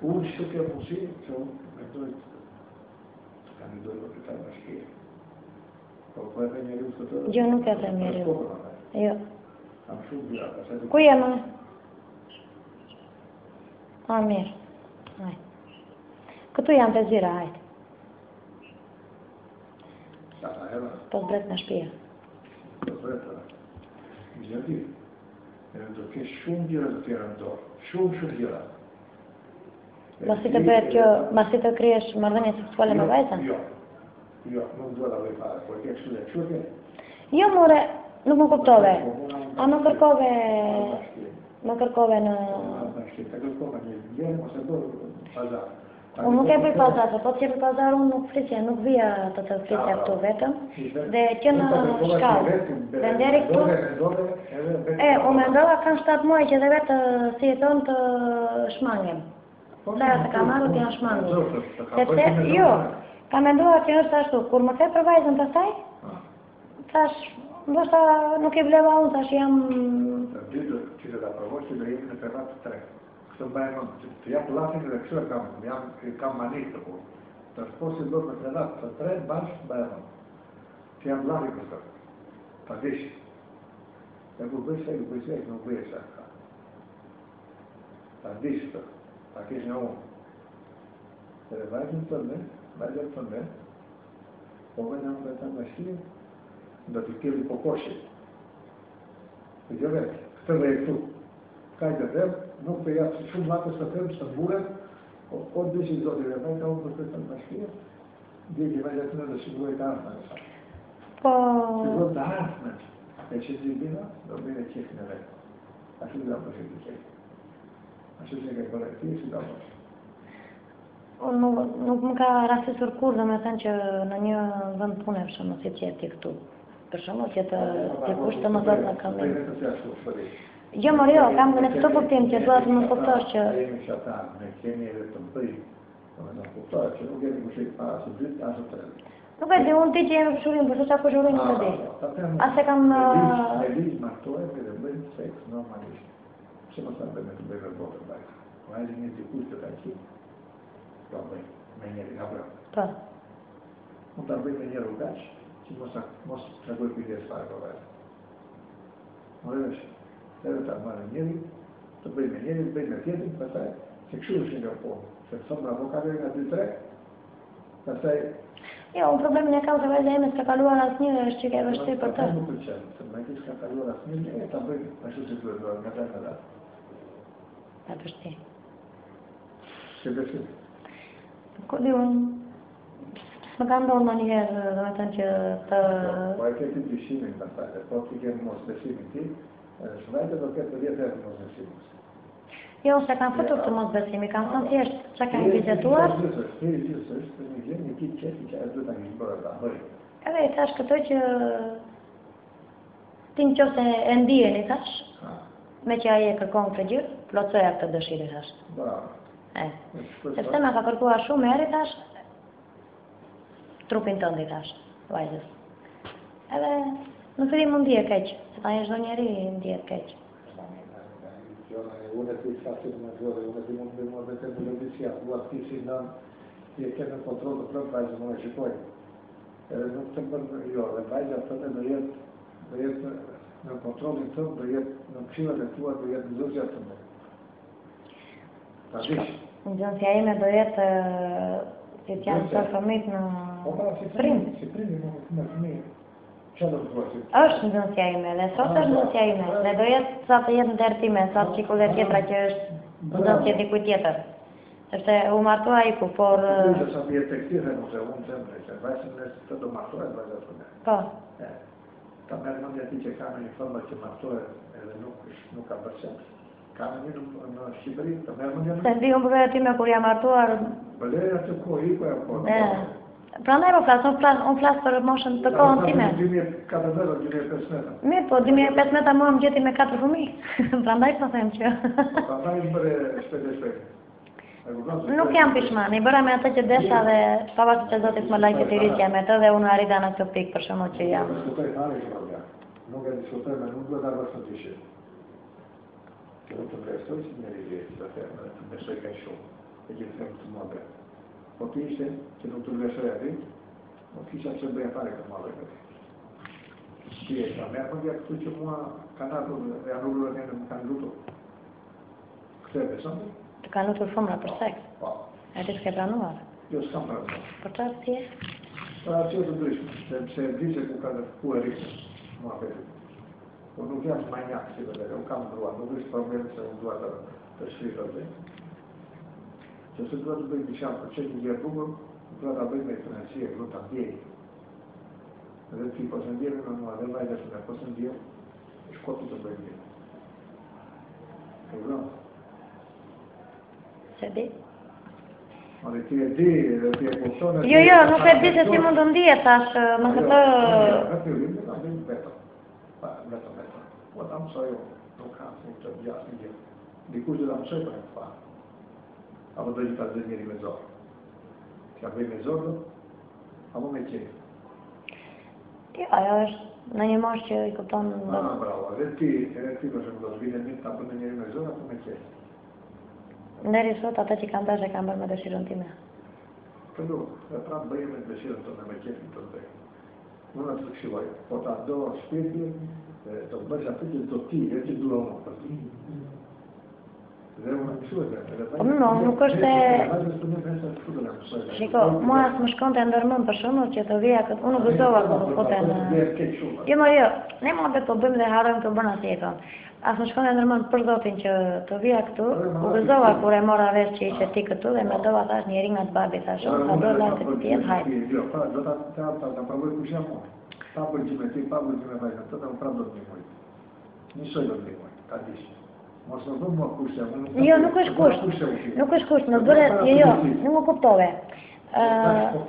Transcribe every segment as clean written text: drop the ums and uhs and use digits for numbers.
Unë që të punësi, që unë mendoj të kandidoj për të tajnë bashkirë. Po e njeri u të të... Jo, nuk e të njeri u. Jo. Kam shumë bjera. Ku je, më? A, mirë. Këtu janë të zira, hajtë. Po zbret në shpia. Po zbret, gjëndi. E do ke shumë gjëra të tjera në dorë. Shumë gjëra. Masi të bëhet kjo, masi të kryesh marrëdhënie seksuale me vajzën? Jo, nuk duhet ta bëj fare, por ke kështu dhe kështu. Jo, more, nuk më kuptove. A më kërkove në... Të kërkove një gjerë, ose bërë pazar. Unë nuk e bëj pazar, po që për pazar unë nuk flisja, nuk vija të flisja këtu vetëm. Dhe që në shkallë, dhe nderi këtu... unë mendova kanë 7 muaj që dhe vetë si e tonë të shmangem. Sa të ka marrë të janë shmangim. Sepse, jo, ka mendova që është ashtu, kur më the për vajzën të saj, thash, ndoshta nuk e bleva unë, thash jam... Që të aprovoj që dhe jemi në privat të 3. Këtë mbajnë, të jam lasin dhe kështë kam manik të punë. Të shpo si do në privat të 3, bashkë mbajnë. Të jam lasin kështë. Ta dish. E ku bëjse, nuk bëjse. Ta dish të. Ta kesh në unë. Edhe vajzën të me, po vajnë në të në shqim, do t'i keli po koshit. Të gjë vetë, këtë dhe e këtu. Kaj të them, nuk të jatë shumë matës të them, së të mburet, o të dishi zotë dhe vajnë të unë për të në shqim, dhe që vajnë të në dhe shqim të arfë në sa. Po... Shqim të arfë në që, e që të bina, do bine qefë në vetë. Ashtu dhe apë shqim të qefë. Ashtu që ka i korekti, si da mështë. Nuk më ka rastisur kur dhe me thënë që në një vend pune për shumë si që ti këtu. Për shumë që të kushtë të më dhëtë në kamin. Jo, mërë jo, kam në këtë kuptim që duhet të më kuptosh që... Jemi që ata, ne kemi edhe të mëtëj, në më kuptosh që nuk jemi kushit pa asë dytë, asë të rëmë. Nuk e di, unë ti që jemi përshurim, përshë qa përshurim nuk e di. Ase kam... Me liqë martojmë dhe bëjmë seks normalisht. Që më të bëjmë të bëjmë botën bajtë. Vajzë një të kushtë të tajqi, do bëjmë me njeri nga brëmë. Po. Unë të bëjmë me njerë u gaqë, që mos të gojë kujdes fare për vajzë. Më rëvesh, edhe të marrë njeri, të bëjmë me njeri, të bëjmë me tjetin, përtaj, se këshu është nga punë. Se të thonë në avokatër nga 2-3, përtaj... Jo, unë problemin e kam se vajzë e ime s'ka kaluar asë një, është që ke vështirë për të. Nuk përqenë, se me ti s'ka kaluar asë një, e ta bëjmë, ashtu si të duhet, nga të nga datë. Ta vështirë. Se besim. Ko di unë, më ka ndonë në njëherë, dhe me thënë që të... Po e keti dyshimin, përtaj, po të kemë mos besimin ti, shvajtë do ketë për jetë e mos besimin. Jo, se kam fëtur të mos besimi, kam thënë thjesht që kam vizetuar. Është një gjë, një kitë qefi që e du të një bërë ta bëjë. Edhe i thash këto që ti në qose e ndijeni, thash, me që aje e kërkon këtë gjë, plotësoja këtë dëshirë, thash. Bravo. Sepse me ka kërkuar shumë eri, thash, trupin tëndi, thash, vajzës. Edhe në fillim më ndije keq, se ta një çdo njeri ndije keq. Unë e të i shasit në gjore, unë e të mund të bëjmë dhe të në lëbisja, duat ti si nën, ti e kemë në kontrol të plët, vajzë më e shikoj. Edhe nuk të bërë, jo, dhe vajzë atëne do jetë në kontrolin tëmë, do jetë në këshillat e tua, do jetë në zëzja tëmë. Ta dish. Në gjënësja ime do jetë si të janë të fëmit në primë. Si primë, në fëmijë. Është në gjënësja ime, dhe sot është në gjënësja ime, dhe do jetë sa të jetë në tërtime, sa të qikull e tjetra që është në gjënësja dikuj tjetër. Sepse u martua i ku, por... Në sa të jetë tekstirë, nëse unë të mbre, se vajzë në të do martua e vajzë të me. Po. Ta mërë mëndja ti që ka në një fëmë që martua edhe nuk ka përshemës. Ka në një në Shqipëri, ta mërë mëndja në... Se ndi unë përvejë time kur jam martuar... Bële atë ko, i ko e po. Pra ndaj po flasë, unë flasë për moshën të kohën time. 2014-2015. Mirë, po 2015 mua më gjeti me 4 fëmi. Pra ndaj po them që... Pra ndaj bëre shpejt. Nuk jam pishman, i bëra me atë që desha dhe pavarësisht që Zotit më lajë të rritja me të dhe unë arrita në këtë pikë për shembull që jam. Nuk e diskutoj me nuk duhet ta bësh të dyshim. Që do të vlerësoj si njëri vjetë, të them, të besoj ka shumë. e që të them të mua vetë. Po të ishte që nuk të lëshoj atë, nuk kisha që bëja fare këtë mua vetë. Ti e ka merë mëndja këtu që mua kanë atur e anullur e më kanë lutur. Këtë e beson? Të kanë lutur fëmra për seks? Po. E ti s'ke pranuar? Jo, s'kam pranuar. Për të arsye? Për arsye të ndryshme, sepse di se ku e rrisë mua vetë. Po nuk jam manjak si të vete, unë kam ndruar, nuk është problem se unë duha të shkrita dhe. Që se duha të bëjt një shamë për qenë një gjerë bukur, duha të bëjt me financie, duha të ndjej. Dhe ti po se ndjeri në mua dhe vajda që me po se ndjer, shkotu të bëjt një. E vërëm? Se di? Ma dhe ti e di, dhe ti e kuptone... Jo, nuk e di se si mund të ndjetë, tash në këtë... Në fillim, dhe ta bëjt vetëm. Vetëm. Po ta mësoj jo, nuk kam se të gjatë një gjithë. Dikush dhe ta mësoj për e të fa. Apo do që ta dhe njëri me zorë. T'ja bëj me zorë, apo me qenë. Jo, ajo është në një moshë që i kupton... Bravo, edhe ti për shumë do të vine një ta bëj njëri me zorë, apo me qenë. Nderi sot, ata që kanë dash e kanë bërë me dëshirën time. Këllu, dhe pra bëjë me dëshirën të me qenë të bëjë. Unë të këshilloj, po ta do shpirti, të bëjë atë që do ti, e që duha unë për ti. Dhe unë këshilloj dhe. Po nuk është e... Shiko, mua s'më shkon të ndërmën për shumë që të vija këtë, unë gëzova këtë pote në... Jo, ne mua betë po bëjmë dhe harojmë të bërna si e tonë. As më shkon të ndërmën për zotin që të vija këtu, u gëzova kur e mora vesh që ishe ti këtu dhe me dova thash njeri nga të babi thash, unë ka do lajtë të tjetë, hajtë. Jo, do ta përvoj kush jam unë. Pa përgjim e ti, pa përgjim e vajtë, të më prapë do të një mojtë. Njësoj do të një mojtë, ka dishtë. Mos në dhëmë mua kush jam unë. Jo, nuk është kusht, në bërë, jo, nuk më kuptove.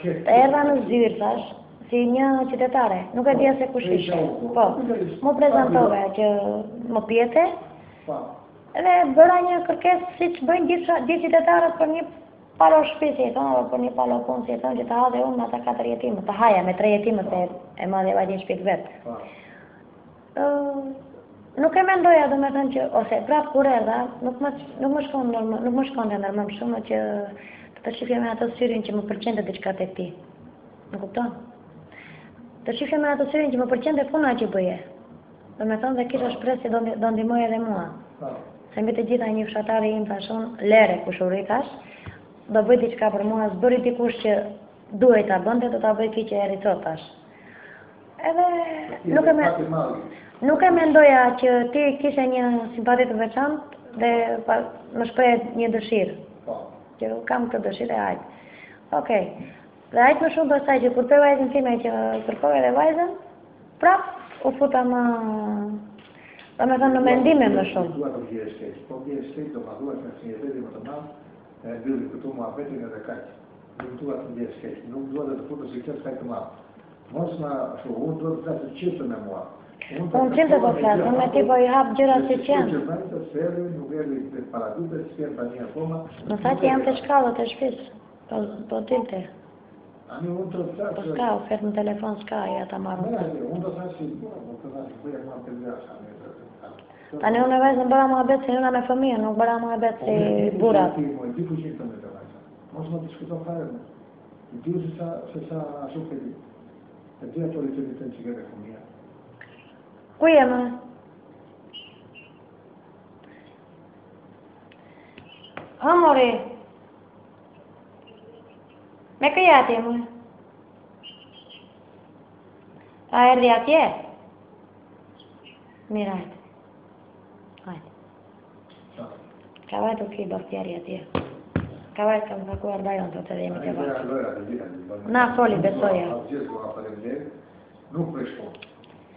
Të erdha në zyrë, thash, si një qytetare, nuk e dhja se kush ishe. Po, mu prezentove që më pjete, edhe bëra një kërkes si që bëjnë gjithë qytetarët për një palo shpisi e tonë, për një palo punë si e tonë që të hadhe unë me ata 4 jetimë, të haja me 3 jetimë se e madhe vajtin shpik vetë. Nuk e mendoja do me thënë që, ose prapë kur erdha, nuk më shkon të ndërmëm shumë që të shifja me atë syrin që më përqente diçka të ti. Në kupton? Të shifja me atë syrin që më përqente puna që bëje. Do me thënë dhe kisha shpresë që do ndihmoj edhe mua. Se mbi të gjitha një fshatari im thashun, lere kush u rritash, do bëj diçka për mua, s'bëri dikush që duhet ta bënte, do ta bëj ki që eri sot tash. Edhe nuk e mendoja që ti kishe një simpati të veçantë dhe më shpreh një dëshirë. Që kam këtë dëshirë e hajtë. Okej. Dhe hajtë më shumë pastaj që kur për vajzën time që kërkoj edhe vajzën, prap u futa më... Do me thënë në mendime më shumë. Dua të gjë shkeq, po gjë shkeq do ma duash me sinjeteti më të madh, e bëri këtu mua vetin edhe kaq. Nuk dua të gjë shkeq, nuk dua të futesh si këtë kaq të madh. Mos na shoh, unë do të flasë çiftë me mua. Unë qëllë të po flasë, me ti po i hapë gjëra si që janë. Në sa që jam të shkallët e shpisë, po tilte. Po s'ka, ofertë në telefon s'ka, ja ta marrë. Tani unë e vajzë në bëra mua betë si njëna me fëmijë, nuk bëra mua betë si burat. Mos më diskuto fare, i dio se sa ashtu ke di. E di ato li të vitën që gëve fëmija. Ku jemi? Ha, mori. Me këja atje, mu? A erdi atje? Mirajt. Hajde. Ka vajtë u ki baftjari atje. Ka vajtë kam fakuar bajon të të jemi të vajtë. Na, foli, besoja. Nuk përshko.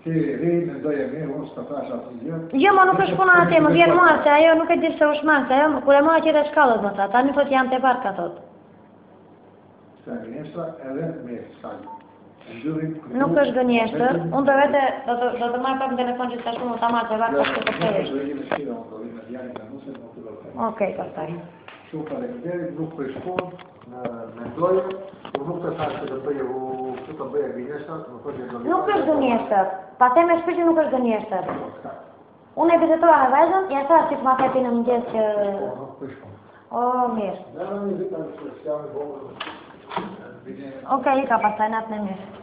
Ti rejnë në doje me, unë s'ka thash atë gjë. Jo, ma nuk është puna atje, më vjen mua, se ajo nuk e di se është marë, se ajo, kur e mua qire shkallët më tha, tani thot jam të parka, thot. Se gënjeshtra edhe me shkallë. Nuk është gënjeshtër, unë të vete, do të marrë pak në telefon që të shkumë, ta marrë të varë të shkë të përjesh. Okej, pastaj. Shumë faleminderit, nuk përshkon në mendojë, nuk të thash që të bëje gënjeshtër, nuk është gënjeshtër, pa te me shpirë që nuk është gënjeshtër. Unë e vizitora me vajzën, ja sa që të ma theti në mëngjes që... O, mirë. Në një vitë në shkësjame bërë. Okej, ka pasaj natë në mirë.